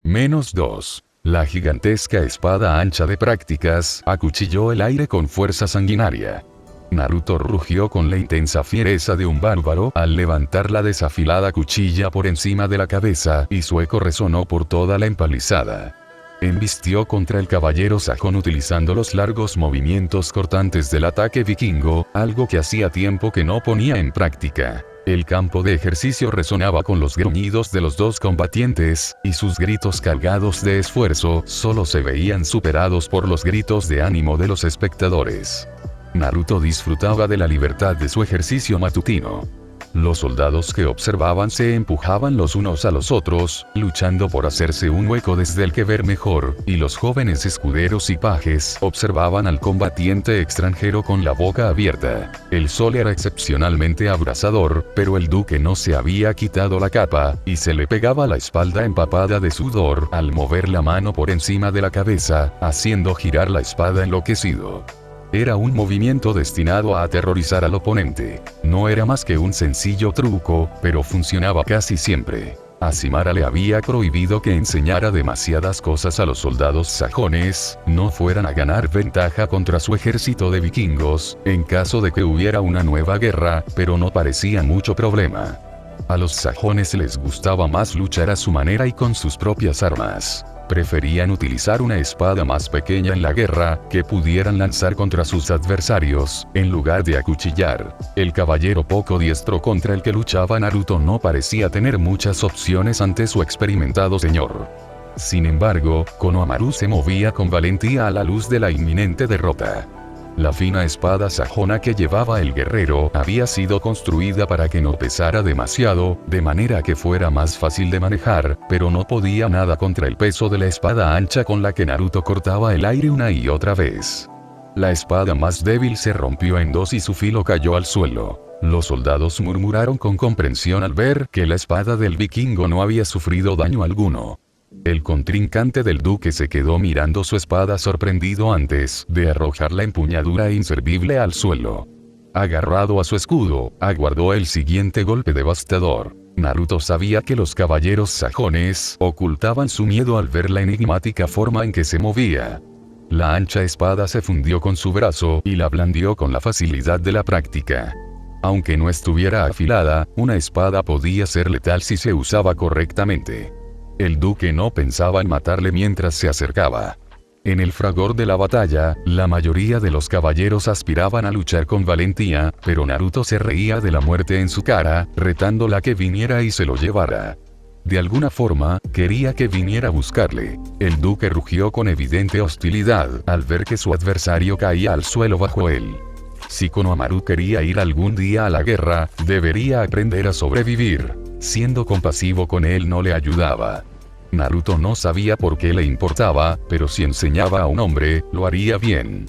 -2. La gigantesca espada ancha de prácticas acuchilló el aire con fuerza sanguinaria. Naruto rugió con la intensa fiereza de un bárbaro al levantar la desafilada cuchilla por encima de la cabeza y su eco resonó por toda la empalizada. Embistió contra el caballero sajón utilizando los largos movimientos cortantes del ataque vikingo, algo que hacía tiempo que no ponía en práctica. El campo de ejercicio resonaba con los gruñidos de los dos combatientes, y sus gritos cargados de esfuerzo solo se veían superados por los gritos de ánimo de los espectadores. Naruto disfrutaba de la libertad de su ejercicio matutino. Los soldados que observaban se empujaban los unos a los otros, luchando por hacerse un hueco desde el que ver mejor, y los jóvenes escuderos y pajes observaban al combatiente extranjero con la boca abierta. El sol era excepcionalmente abrasador, pero el duque no se había quitado la capa, y se le pegaba la espalda empapada de sudor al mover la mano por encima de la cabeza, haciendo girar la espada enloquecido. Era un movimiento destinado a aterrorizar al oponente. No era más que un sencillo truco, pero funcionaba casi siempre. Ashimara le había prohibido que enseñara demasiadas cosas a los soldados sajones, no fueran a ganar ventaja contra su ejército de vikingos, en caso de que hubiera una nueva guerra, pero no parecía mucho problema. A los sajones les gustaba más luchar a su manera y con sus propias armas. Preferían utilizar una espada más pequeña en la guerra, que pudieran lanzar contra sus adversarios, en lugar de acuchillar. El caballero poco diestro contra el que luchaba Naruto no parecía tener muchas opciones ante su experimentado señor. Sin embargo, Konohamaru se movía con valentía a la luz de la inminente derrota. La fina espada sajona que llevaba el guerrero había sido construida para que no pesara demasiado, de manera que fuera más fácil de manejar, pero no podía nada contra el peso de la espada ancha con la que Naruto cortaba el aire una y otra vez. La espada más débil se rompió en dos y su filo cayó al suelo. Los soldados murmuraron con comprensión al ver que la espada del vikingo no había sufrido daño alguno. El contrincante del duque se quedó mirando su espada sorprendido antes de arrojar la empuñadura inservible al suelo. Agarrado a su escudo, aguardó el siguiente golpe devastador. Naruto sabía que los caballeros sajones ocultaban su miedo al ver la enigmática forma en que se movía. La ancha espada se fundió con su brazo y la blandió con la facilidad de la práctica. Aunque no estuviera afilada, una espada podía ser letal si se usaba correctamente. El duque no pensaba en matarle mientras se acercaba. En el fragor de la batalla, la mayoría de los caballeros aspiraban a luchar con valentía, pero Naruto se reía de la muerte en su cara, retándola a que viniera y se lo llevara. De alguna forma, quería que viniera a buscarle. El duque rugió con evidente hostilidad al ver que su adversario caía al suelo bajo él. Si Konohamaru quería ir algún día a la guerra, debería aprender a sobrevivir. Siendo compasivo con él no le ayudaba. Naruto no sabía por qué le importaba, pero si enseñaba a un hombre, lo haría bien.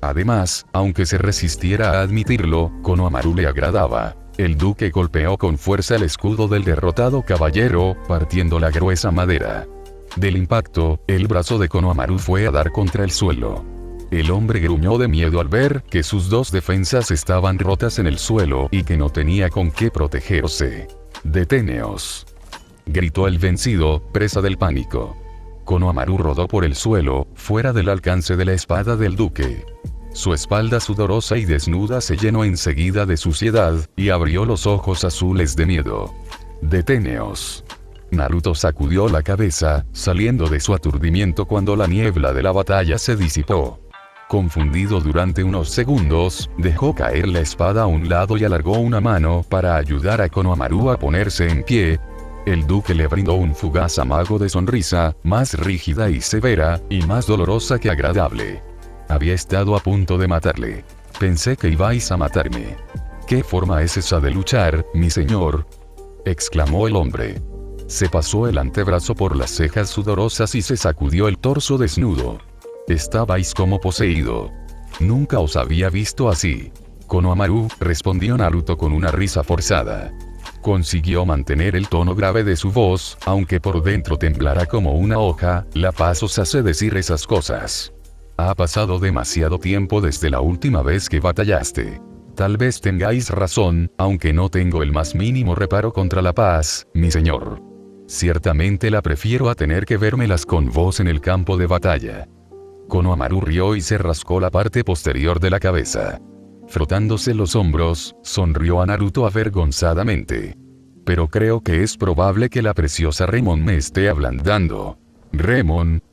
Además, aunque se resistiera a admitirlo, Konohamaru le agradaba. El duque golpeó con fuerza el escudo del derrotado caballero, partiendo la gruesa madera. Del impacto, el brazo de Konohamaru fue a dar contra el suelo. El hombre gruñó de miedo al ver que sus dos defensas estaban rotas en el suelo y que no tenía con qué protegerse. «Deténeos», gritó el vencido, presa del pánico. Konohamaru rodó por el suelo, fuera del alcance de la espada del duque. Su espalda sudorosa y desnuda se llenó enseguida de suciedad, y abrió los ojos azules de miedo. «Deténeos». Naruto sacudió la cabeza, saliendo de su aturdimiento cuando la niebla de la batalla se disipó. Confundido durante unos segundos, dejó caer la espada a un lado y alargó una mano para ayudar a Konohamaru a ponerse en pie. El duque le brindó un fugaz amago de sonrisa, más rígida y severa, y más dolorosa que agradable. Había estado a punto de matarle. Pensé que ibais a matarme. ¿Qué forma es esa de luchar, mi señor?, exclamó el hombre. Se pasó el antebrazo por las cejas sudorosas y se sacudió el torso desnudo. Estabais como poseído. Nunca os había visto así. Konohamaru, respondió Naruto con una risa forzada. Consiguió mantener el tono grave de su voz, aunque por dentro temblara como una hoja. La paz os hace decir esas cosas. Ha pasado demasiado tiempo desde la última vez que batallaste. Tal vez tengáis razón, aunque no tengo el más mínimo reparo contra la paz, mi señor. Ciertamente la prefiero a tener que vérmelas con vos en el campo de batalla. Konohamaru rió y se rascó la parte posterior de la cabeza. Frotándose los hombros, sonrió a Naruto avergonzadamente. Pero creo que es probable que la preciosa Remon me esté ablandando. ¿Remon?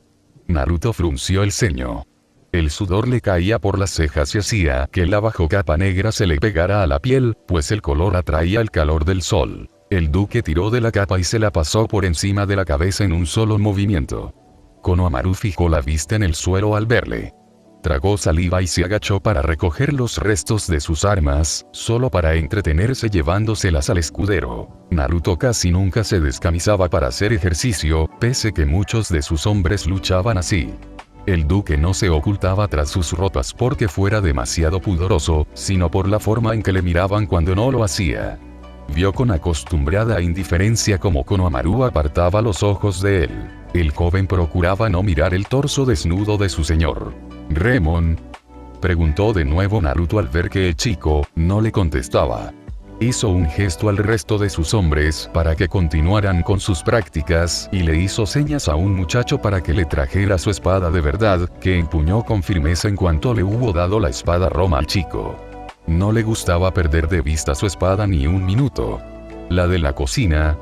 Naruto frunció el ceño. El sudor le caía por las cejas y hacía que la bajo capa negra se le pegara a la piel, pues el color atraía el calor del sol. El duque tiró de la capa y se la pasó por encima de la cabeza en un solo movimiento. Konohamaru fijó la vista en el suelo al verle. Tragó saliva y se agachó para recoger los restos de sus armas, solo para entretenerse llevándoselas al escudero. Naruto casi nunca se descamisaba para hacer ejercicio, pese que muchos de sus hombres luchaban así. El duque no se ocultaba tras sus ropas porque fuera demasiado pudoroso, sino por la forma en que le miraban cuando no lo hacía. Vio con acostumbrada indiferencia cómo Konohamaru apartaba los ojos de él. El joven procuraba no mirar el torso desnudo de su señor. ¿Remon? Preguntó de nuevo Naruto al ver que el chico no le contestaba. Hizo un gesto al resto de sus hombres para que continuaran con sus prácticas y le hizo señas a un muchacho para que le trajera su espada de verdad, que empuñó con firmeza en cuanto le hubo dado la espada Roma al chico. No le gustaba perder de vista su espada ni un minuto. La de la cocina.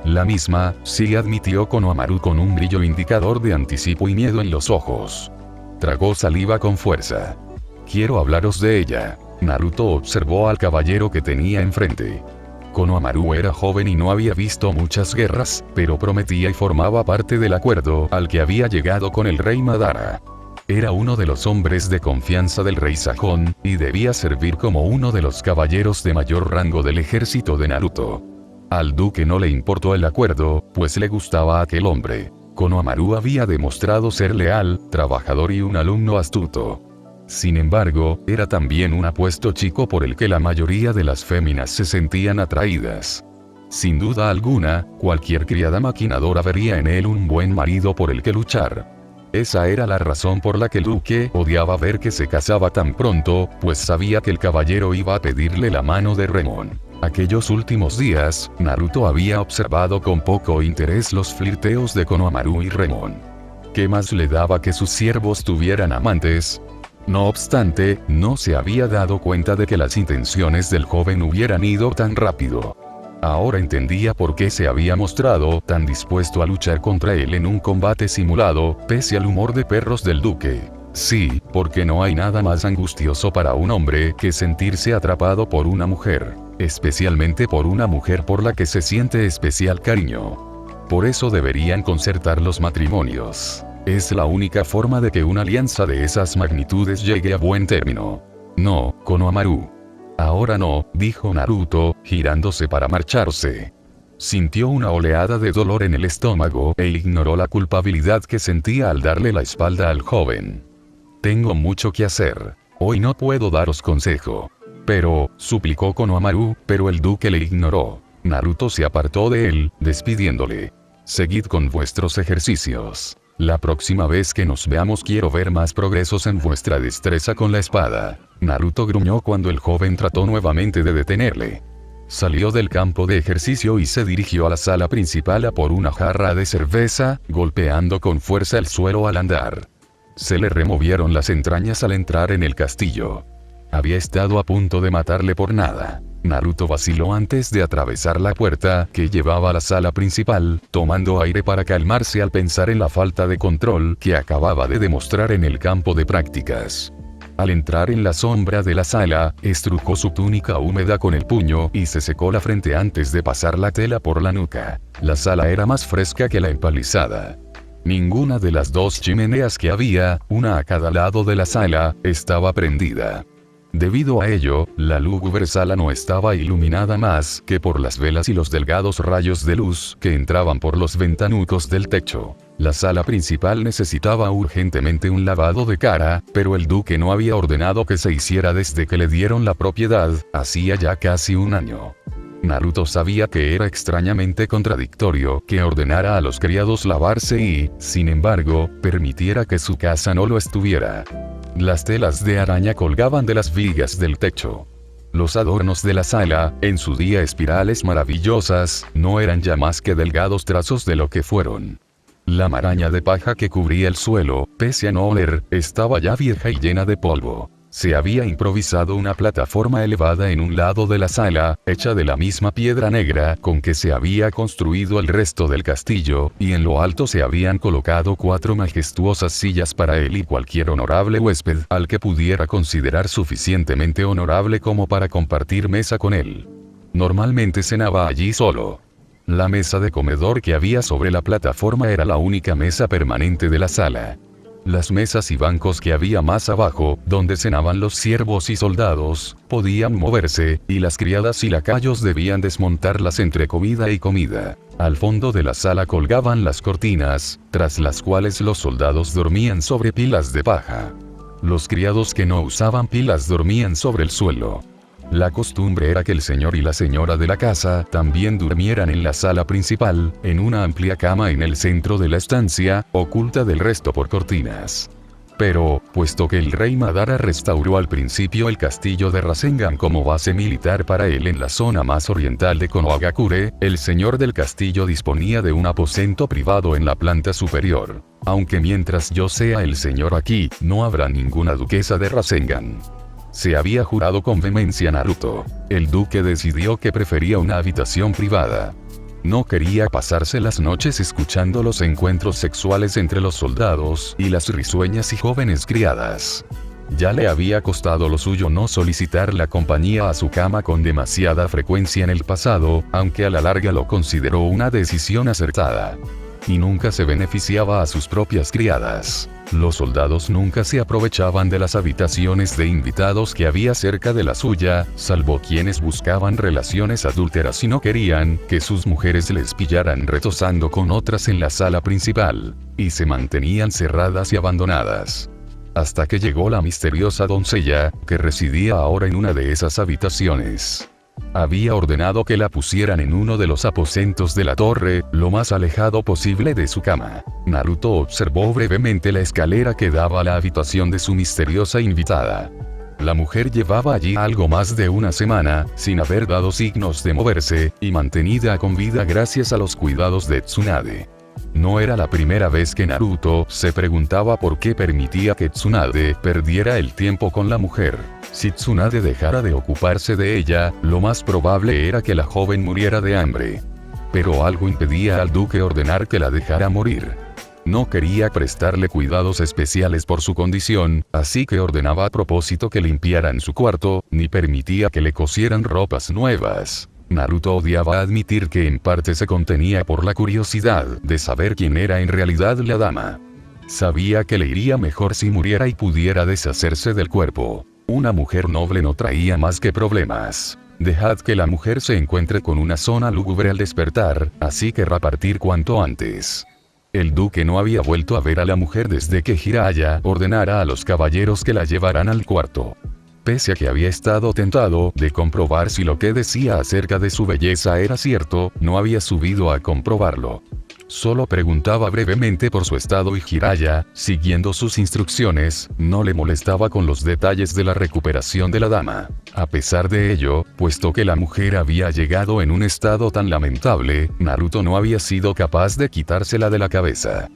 La misma, sí, admitió Konohamaru con un brillo indicador de anticipo y miedo en los ojos. Tragó saliva con fuerza. Quiero hablaros de ella. Naruto observó al caballero que tenía enfrente. Konohamaru era joven y no había visto muchas guerras, pero prometía y formaba parte del acuerdo al que había llegado con el rey Madara. Era uno de los hombres de confianza del rey Sajón, y debía servir como uno de los caballeros de mayor rango del ejército de Naruto. Al duque no le importó el acuerdo, pues le gustaba aquel hombre. Konohamaru había demostrado ser leal, trabajador y un alumno astuto. Sin embargo, era también un apuesto chico por el que la mayoría de las féminas se sentían atraídas. Sin duda alguna, cualquier criada maquinadora vería en él un buen marido por el que luchar. Esa era la razón por la que el duque odiaba ver que se casaba tan pronto, pues sabía que el caballero iba a pedirle la mano de Remon. Aquellos últimos días, Naruto había observado con poco interés los flirteos de Konohamaru y Remon. ¿Qué más le daba que sus siervos tuvieran amantes? No obstante, no se había dado cuenta de que las intenciones del joven hubieran ido tan rápido. Ahora entendía por qué se había mostrado tan dispuesto a luchar contra él en un combate simulado, pese al humor de perros del duque. Sí, porque no hay nada más angustioso para un hombre que sentirse atrapado por una mujer, especialmente por una mujer por la que se siente especial cariño. Por eso deberían concertar los matrimonios. Es la única forma de que una alianza de esas magnitudes llegue a buen término. No, Konohamaru. Ahora no, dijo Naruto, girándose para marcharse. Sintió una oleada de dolor en el estómago e ignoró la culpabilidad que sentía al darle la espalda al joven. Tengo mucho que hacer. Hoy no puedo daros consejo. Pero, suplicó Konohamaru, pero el duque le ignoró. Naruto se apartó de él, despidiéndole. Seguid con vuestros ejercicios. La próxima vez que nos veamos quiero ver más progresos en vuestra destreza con la espada. Naruto gruñó cuando el joven trató nuevamente de detenerle. Salió del campo de ejercicio y se dirigió a la sala principal a por una jarra de cerveza, golpeando con fuerza el suelo al andar. Se le removieron las entrañas al entrar en el castillo. Había estado a punto de matarle por nada. Naruto vaciló antes de atravesar la puerta que llevaba a la sala principal, tomando aire para calmarse al pensar en la falta de control que acababa de demostrar en el campo de prácticas. Al entrar en la sombra de la sala, estrujó su túnica húmeda con el puño y se secó la frente antes de pasar la tela por la nuca. La sala era más fresca que la empalizada. Ninguna de las dos chimeneas que había, una a cada lado de la sala, estaba prendida. Debido a ello, la lúgubre sala no estaba iluminada más que por las velas y los delgados rayos de luz que entraban por los ventanucos del techo. La sala principal necesitaba urgentemente un lavado de cara, pero el duque no había ordenado que se hiciera desde que le dieron la propiedad, hacía ya casi un año. Naruto sabía que era extrañamente contradictorio que ordenara a los criados lavarse y, sin embargo, permitiera que su casa no lo estuviera. Las telas de araña colgaban de las vigas del techo. Los adornos de la sala, en su día espirales maravillosas, no eran ya más que delgados trazos de lo que fueron. La maraña de paja que cubría el suelo, pese a no oler, estaba ya vieja y llena de polvo. Se había improvisado una plataforma elevada en un lado de la sala, hecha de la misma piedra negra con que se había construido el resto del castillo, y en lo alto se habían colocado 4 majestuosas sillas para él y cualquier honorable huésped al que pudiera considerar suficientemente honorable como para compartir mesa con él. Normalmente cenaba allí solo. La mesa de comedor que había sobre la plataforma era la única mesa permanente de la sala. Las mesas y bancos que había más abajo, donde cenaban los siervos y soldados, podían moverse, y las criadas y lacayos debían desmontarlas entre comida y comida. Al fondo de la sala colgaban las cortinas, tras las cuales los soldados dormían sobre pilas de paja. Los criados que no usaban pilas dormían sobre el suelo. La costumbre era que el señor y la señora de la casa también durmieran en la sala principal, en una amplia cama en el centro de la estancia, oculta del resto por cortinas. Pero, puesto que el rey Madara restauró al principio el castillo de Rasengan como base militar para él en la zona más oriental de Konohagakure, el señor del castillo disponía de un aposento privado en la planta superior. Aunque mientras yo sea el señor aquí, no habrá ninguna duquesa de Rasengan. Se había jurado con vehemencia Naruto. El duque decidió que prefería una habitación privada. No quería pasarse las noches escuchando los encuentros sexuales entre los soldados y las risueñas y jóvenes criadas. Ya le había costado lo suyo no solicitar la compañía a su cama con demasiada frecuencia en el pasado, aunque a la larga lo consideró una decisión acertada. Y nunca se beneficiaba a sus propias criadas. Los soldados nunca se aprovechaban de las habitaciones de invitados que había cerca de la suya, salvo quienes buscaban relaciones adúlteras y no querían que sus mujeres les pillaran retosando con otras en la sala principal, y se mantenían cerradas y abandonadas. Hasta que llegó la misteriosa doncella, que residía ahora en una de esas habitaciones. Había ordenado que la pusieran en uno de los aposentos de la torre, lo más alejado posible de su cama. Naruto observó brevemente la escalera que daba a la habitación de su misteriosa invitada. La mujer llevaba allí algo más de una semana, sin haber dado signos de moverse, y mantenida con vida gracias a los cuidados de Tsunade. No era la primera vez que Naruto se preguntaba por qué permitía que Tsunade perdiera el tiempo con la mujer. Si Tsunade dejara de ocuparse de ella, lo más probable era que la joven muriera de hambre. Pero algo impedía al duque ordenar que la dejara morir. No quería prestarle cuidados especiales por su condición, así que ordenaba a propósito que limpiaran su cuarto, ni permitía que le cosieran ropas nuevas. Naruto odiaba admitir que en parte se contenía por la curiosidad de saber quién era en realidad la dama. Sabía que le iría mejor si muriera y pudiera deshacerse del cuerpo. Una mujer noble no traía más que problemas. Dejad que la mujer se encuentre con una zona lúgubre al despertar, así querrá partir cuanto antes. El duque no había vuelto a ver a la mujer desde que Jiraiya ordenara a los caballeros que la llevaran al cuarto. Pese a que había estado tentado de comprobar si lo que decía acerca de su belleza era cierto, no había subido a comprobarlo. Solo preguntaba brevemente por su estado y Jiraiya, siguiendo sus instrucciones, no le molestaba con los detalles de la recuperación de la dama. A pesar de ello, puesto que la mujer había llegado en un estado tan lamentable, Naruto no había sido capaz de quitársela de la cabeza.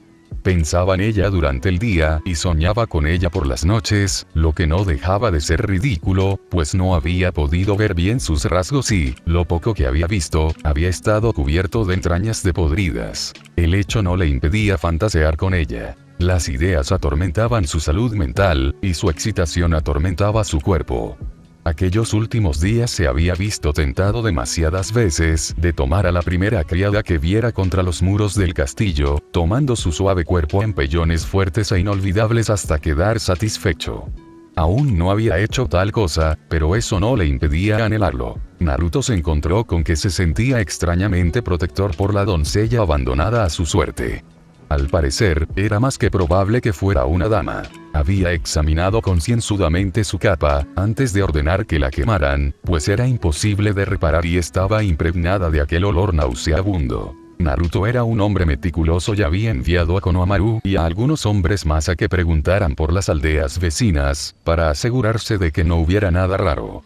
Pensaba en ella durante el día y soñaba con ella por las noches, lo que no dejaba de ser ridículo, pues no había podido ver bien sus rasgos y, lo poco que había visto, había estado cubierto de entrañas de podridas. El hecho no le impedía fantasear con ella. Las ideas atormentaban su salud mental, y su excitación atormentaba su cuerpo. Aquellos últimos días se había visto tentado demasiadas veces de tomar a la primera criada que viera contra los muros del castillo, tomando su suave cuerpo en pellones fuertes e inolvidables hasta quedar satisfecho. Aún no había hecho tal cosa, pero eso no le impedía anhelarlo. Naruto se encontró con que se sentía extrañamente protector por la doncella abandonada a su suerte. Al parecer, era más que probable que fuera una dama. Había examinado concienzudamente su capa, antes de ordenar que la quemaran, pues era imposible de reparar y estaba impregnada de aquel olor nauseabundo. Naruto era un hombre meticuloso y había enviado a Konohamaru y a algunos hombres más a que preguntaran por las aldeas vecinas, para asegurarse de que no hubiera nada raro.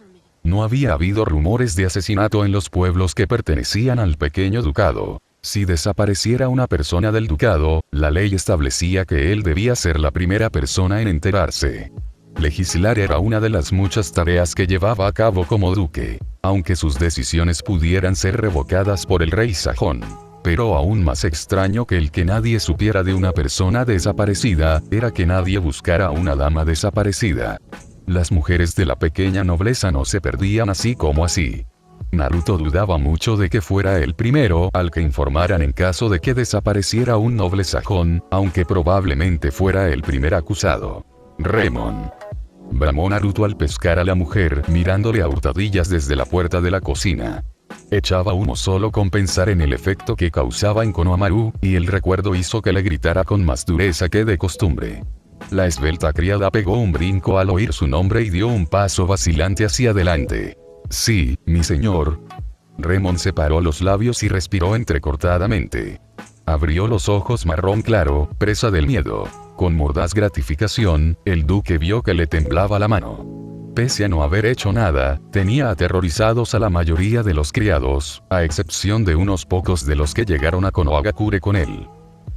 No había habido rumores de asesinato en los pueblos que pertenecían al pequeño ducado. Si desapareciera una persona del ducado, la ley establecía que él debía ser la primera persona en enterarse. Legislar era una de las muchas tareas que llevaba a cabo como duque, aunque sus decisiones pudieran ser revocadas por el rey sajón. Pero aún más extraño que el que nadie supiera de una persona desaparecida, era que nadie buscara a una dama desaparecida. Las mujeres de la pequeña nobleza no se perdían así como así. Naruto dudaba mucho de que fuera el primero al que informaran en caso de que desapareciera un noble sajón, aunque probablemente fuera el primer acusado. Remon. Bramó Naruto al pescar a la mujer, mirándole a hurtadillas desde la puerta de la cocina. Echaba humo solo con pensar en el efecto que causaba en Konohamaru, y el recuerdo hizo que le gritara con más dureza que de costumbre. La esbelta criada pegó un brinco al oír su nombre y dio un paso vacilante hacia adelante. Sí, mi señor. Remon separó los labios y respiró entrecortadamente. Abrió los ojos marrón claro, presa del miedo. Con mordaz gratificación, el duque vio que le temblaba la mano. Pese a no haber hecho nada, tenía aterrorizados a la mayoría de los criados, a excepción de unos pocos de los que llegaron a Konohagakure con él.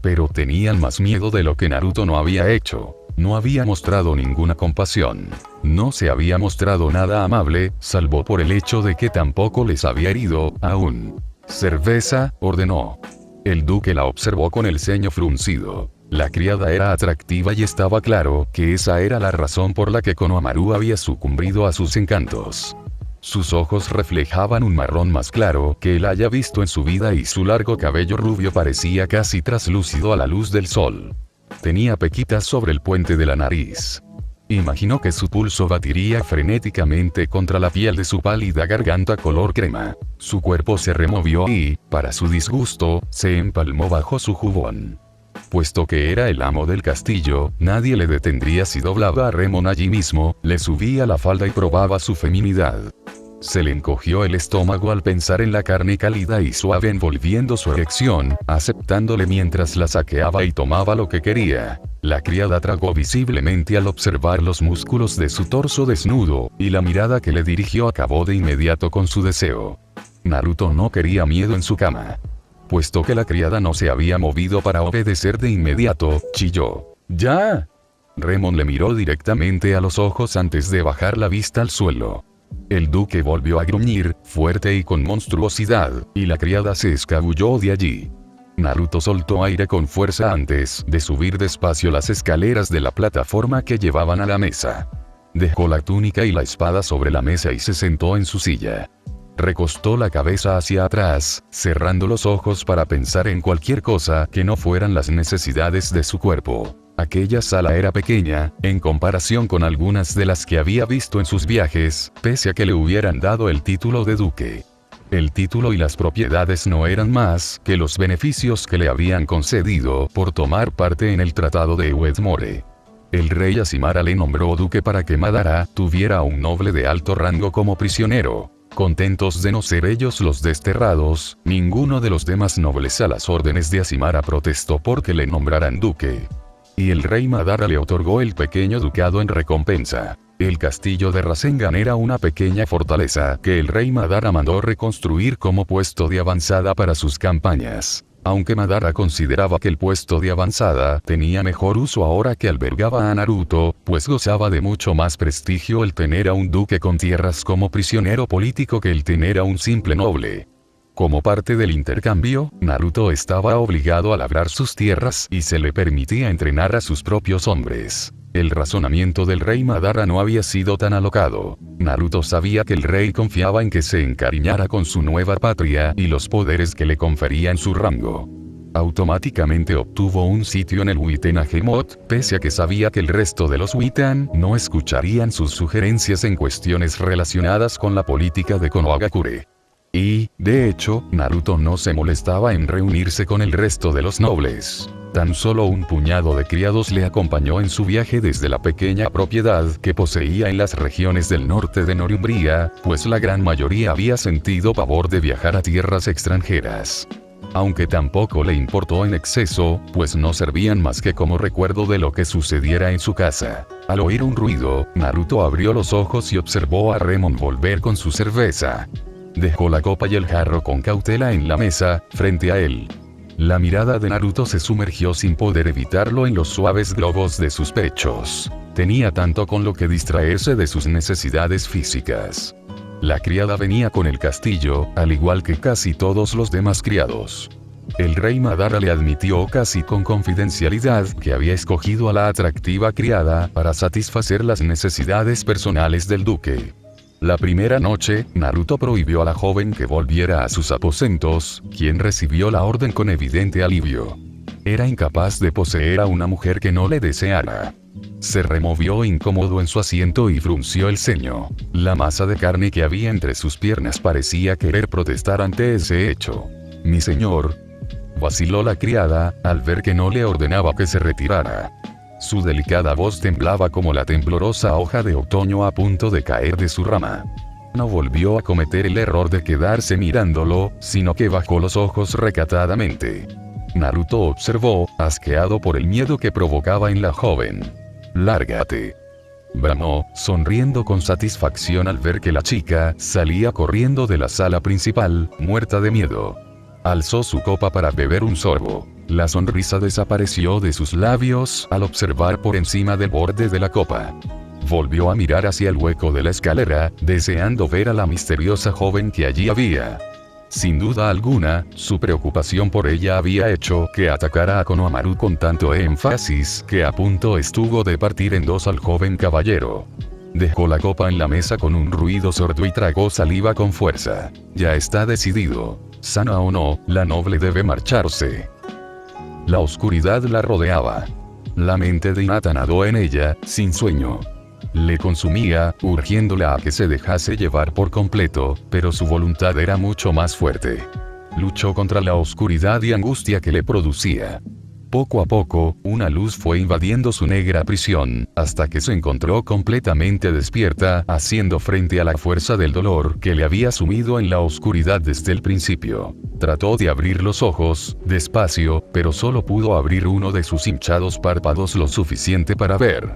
Pero tenían más miedo de lo que Naruto no había hecho. No había mostrado ninguna compasión. No se había mostrado nada amable, salvo por el hecho de que tampoco les había herido, aún. «Cerveza», ordenó. El duque la observó con el ceño fruncido. La criada era atractiva y estaba claro que esa era la razón por la que Konohamaru había sucumbido a sus encantos. Sus ojos reflejaban un marrón más claro que él haya visto en su vida y su largo cabello rubio parecía casi traslúcido a la luz del sol. Tenía pequitas sobre el puente de la nariz. Imaginó que su pulso batiría frenéticamente contra la piel de su pálida garganta color crema. Su cuerpo se removió y, para su disgusto, se empalmó bajo su jubón. Puesto que era el amo del castillo, nadie le detendría si doblaba a Remon allí mismo, le subía la falda y probaba su feminidad. Se le encogió el estómago al pensar en la carne cálida y suave envolviendo su erección, aceptándole mientras la saqueaba y tomaba lo que quería. La criada tragó visiblemente al observar los músculos de su torso desnudo, y la mirada que le dirigió acabó de inmediato con su deseo. Naruto no quería miedo en su cama. Puesto que la criada no se había movido para obedecer de inmediato, chilló. «¡Ya!». Remon le miró directamente a los ojos antes de bajar la vista al suelo. El duque volvió a gruñir, fuerte y con monstruosidad, y la criada se escabulló de allí. Naruto soltó aire con fuerza antes de subir despacio las escaleras de la plataforma que llevaban a la mesa. Dejó la túnica y la espada sobre la mesa y se sentó en su silla. Recostó la cabeza hacia atrás, cerrando los ojos para pensar en cualquier cosa que no fueran las necesidades de su cuerpo. Aquella sala era pequeña, en comparación con algunas de las que había visto en sus viajes, pese a que le hubieran dado el título de duque. El título y las propiedades no eran más que los beneficios que le habían concedido por tomar parte en el tratado de Uedmore. El rey Ashimara le nombró duque para que Madara tuviera a un noble de alto rango como prisionero. Contentos de no ser ellos los desterrados, ninguno de los demás nobles a las órdenes de Ashimara protestó porque le nombraran duque. Y el rey Madara le otorgó el pequeño ducado en recompensa. El castillo de Rasengan era una pequeña fortaleza que el rey Madara mandó reconstruir como puesto de avanzada para sus campañas. Aunque Madara consideraba que el puesto de avanzada tenía mejor uso ahora que albergaba a Naruto, pues gozaba de mucho más prestigio el tener a un duque con tierras como prisionero político que el tener a un simple noble. Como parte del intercambio, Naruto estaba obligado a labrar sus tierras y se le permitía entrenar a sus propios hombres. El razonamiento del rey Madara no había sido tan alocado. Naruto sabía que el rey confiaba en que se encariñara con su nueva patria y los poderes que le conferían su rango. Automáticamente obtuvo un sitio en el Witten Agemot, pese a que sabía que el resto de los Witten no escucharían sus sugerencias en cuestiones relacionadas con la política de Konohagakure. Y, de hecho, Naruto no se molestaba en reunirse con el resto de los nobles. Tan solo un puñado de criados le acompañó en su viaje desde la pequeña propiedad que poseía en las regiones del norte de Norumbría, pues la gran mayoría había sentido pavor de viajar a tierras extranjeras. Aunque tampoco le importó en exceso, pues no servían más que como recuerdo de lo que sucediera en su casa. Al oír un ruido, Naruto abrió los ojos y observó a Remon volver con su cerveza. Dejó la copa y el jarro con cautela en la mesa, frente a él. La mirada de Naruto se sumergió sin poder evitarlo en los suaves globos de sus pechos. Tenía tanto con lo que distraerse de sus necesidades físicas. La criada venía con el castillo, al igual que casi todos los demás criados. El rey Madara le admitió casi con confidencialidad que había escogido a la atractiva criada para satisfacer las necesidades personales del duque. La primera noche, Naruto prohibió a la joven que volviera a sus aposentos, quien recibió la orden con evidente alivio. Era incapaz de poseer a una mujer que no le deseara. Se removió incómodo en su asiento y frunció el ceño. La masa de carne que había entre sus piernas parecía querer protestar ante ese hecho. «Mi señor», vaciló la criada, al ver que no le ordenaba que se retirara. Su delicada voz temblaba como la temblorosa hoja de otoño a punto de caer de su rama. No volvió a cometer el error de quedarse mirándolo, sino que bajó los ojos recatadamente. Naruto observó, asqueado por el miedo que provocaba en la joven. «Lárgate», bramó, sonriendo con satisfacción al ver que la chica salía corriendo de la sala principal, muerta de miedo. Alzó su copa para beber un sorbo. La sonrisa desapareció de sus labios al observar por encima del borde de la copa. Volvió a mirar hacia el hueco de la escalera, deseando ver a la misteriosa joven que allí había. Sin duda alguna, su preocupación por ella había hecho que atacara a Konohamaru con tanto énfasis que a punto estuvo de partir en dos al joven caballero. Dejó la copa en la mesa con un ruido sordo y tragó saliva con fuerza. Ya está decidido. Sana o no, la noble debe marcharse. La oscuridad la rodeaba. La mente de Hinata nadó en ella, sin sueño. Le consumía, urgiéndola a que se dejase llevar por completo, pero su voluntad era mucho más fuerte. Luchó contra la oscuridad y angustia que le producía. Poco a poco, una luz fue invadiendo su negra prisión, hasta que se encontró completamente despierta, haciendo frente a la fuerza del dolor que le había sumido en la oscuridad desde el principio. Trató de abrir los ojos, despacio, pero solo pudo abrir uno de sus hinchados párpados lo suficiente para ver.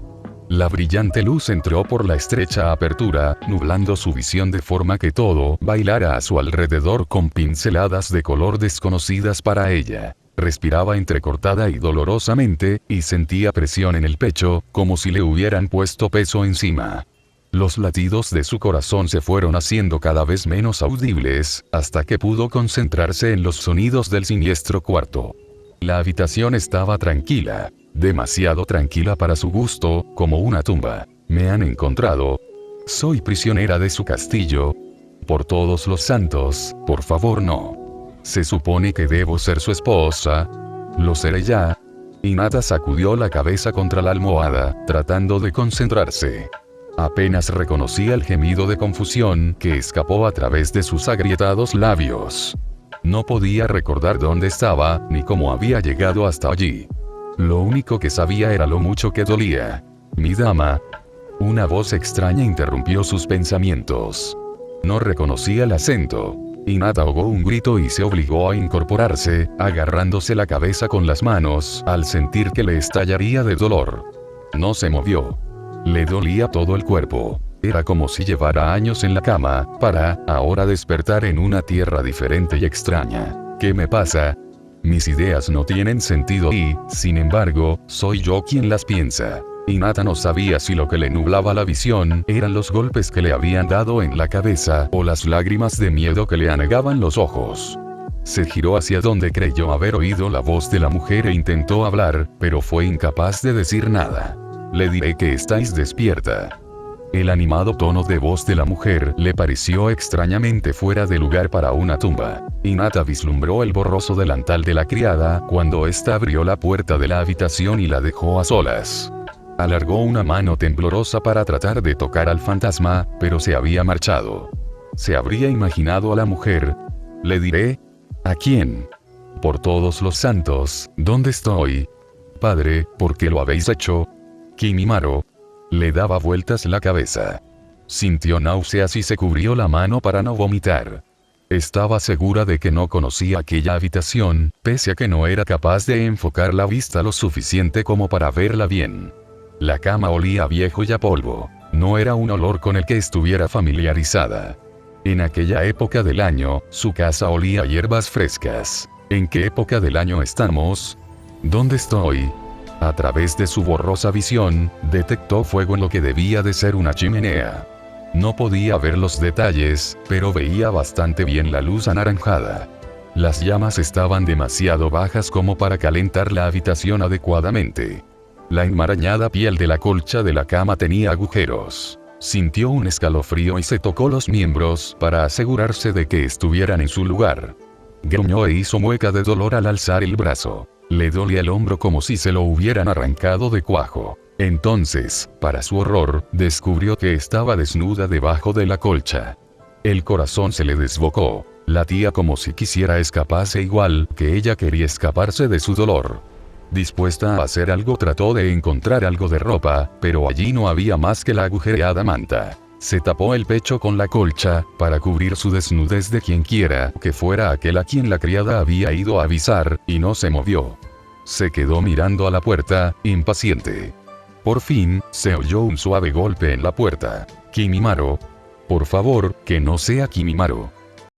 La brillante luz entró por la estrecha apertura, nublando su visión de forma que todo bailara a su alrededor con pinceladas de color desconocidas para ella. Respiraba entrecortada y dolorosamente, y sentía presión en el pecho, como si le hubieran puesto peso encima. Los latidos de su corazón se fueron haciendo cada vez menos audibles, hasta que pudo concentrarse en los sonidos del siniestro cuarto. La habitación estaba tranquila. Demasiado tranquila para su gusto, como una tumba. «Me han encontrado. Soy prisionera de su castillo. Por todos los santos, por favor no. Se supone que debo ser su esposa. Lo seré ya». Hinata sacudió la cabeza contra la almohada, tratando de concentrarse. Apenas reconocía el gemido de confusión que escapó a través de sus agrietados labios. No podía recordar dónde estaba, ni cómo había llegado hasta allí. Lo único que sabía era lo mucho que dolía. «Mi dama». Una voz extraña interrumpió sus pensamientos. No reconocía el acento. Hinata ahogó un grito y se obligó a incorporarse, agarrándose la cabeza con las manos, al sentir que le estallaría de dolor. No se movió. Le dolía todo el cuerpo. Era como si llevara años en la cama, para, ahora despertar en una tierra diferente y extraña. «¿Qué me pasa? Mis ideas no tienen sentido y, sin embargo, soy yo quien las piensa». Hinata no sabía si lo que le nublaba la visión eran los golpes que le habían dado en la cabeza o las lágrimas de miedo que le anegaban los ojos. Se giró hacia donde creyó haber oído la voz de la mujer e intentó hablar, pero fue incapaz de decir nada. «Le diré que estáis despierta». El animado tono de voz de la mujer le pareció extrañamente fuera de lugar para una tumba. Hinata vislumbró el borroso delantal de la criada cuando ésta abrió la puerta de la habitación y la dejó a solas. Alargó una mano temblorosa para tratar de tocar al fantasma, pero se había marchado. Se habría imaginado a la mujer. «Le diré». ¿A quién? «Por todos los santos, ¿dónde estoy? Padre, ¿por qué lo habéis hecho?» Kimimaro. Le daba vueltas la cabeza. Sintió náuseas y se cubrió la mano para no vomitar. Estaba segura de que no conocía aquella habitación, pese a que no era capaz de enfocar la vista lo suficiente como para verla bien. La cama olía a viejo y a polvo. No era un olor con el que estuviera familiarizada. En aquella época del año, su casa olía a hierbas frescas. ¿En qué época del año estamos? ¿Dónde estoy? A través de su borrosa visión, detectó fuego en lo que debía de ser una chimenea. No podía ver los detalles, pero veía bastante bien la luz anaranjada. Las llamas estaban demasiado bajas como para calentar la habitación adecuadamente. La enmarañada piel de la colcha de la cama tenía agujeros. Sintió un escalofrío y se tocó los miembros para asegurarse de que estuvieran en su lugar. Gruñó e hizo mueca de dolor al alzar el brazo. Le dolía el hombro como si se lo hubieran arrancado de cuajo. Entonces, para su horror, descubrió que estaba desnuda debajo de la colcha. El corazón se le desbocó. Latía como si quisiera escaparse igual que ella quería escaparse de su dolor. Dispuesta a hacer algo, trató de encontrar algo de ropa, pero allí no había más que la agujereada manta. Se tapó el pecho con la colcha, para cubrir su desnudez de quienquiera que fuera aquel a quien la criada había ido a avisar, y no se movió. Se quedó mirando a la puerta, impaciente. Por fin, se oyó un suave golpe en la puerta. «Kimimaro. Por favor, que no sea Kimimaro».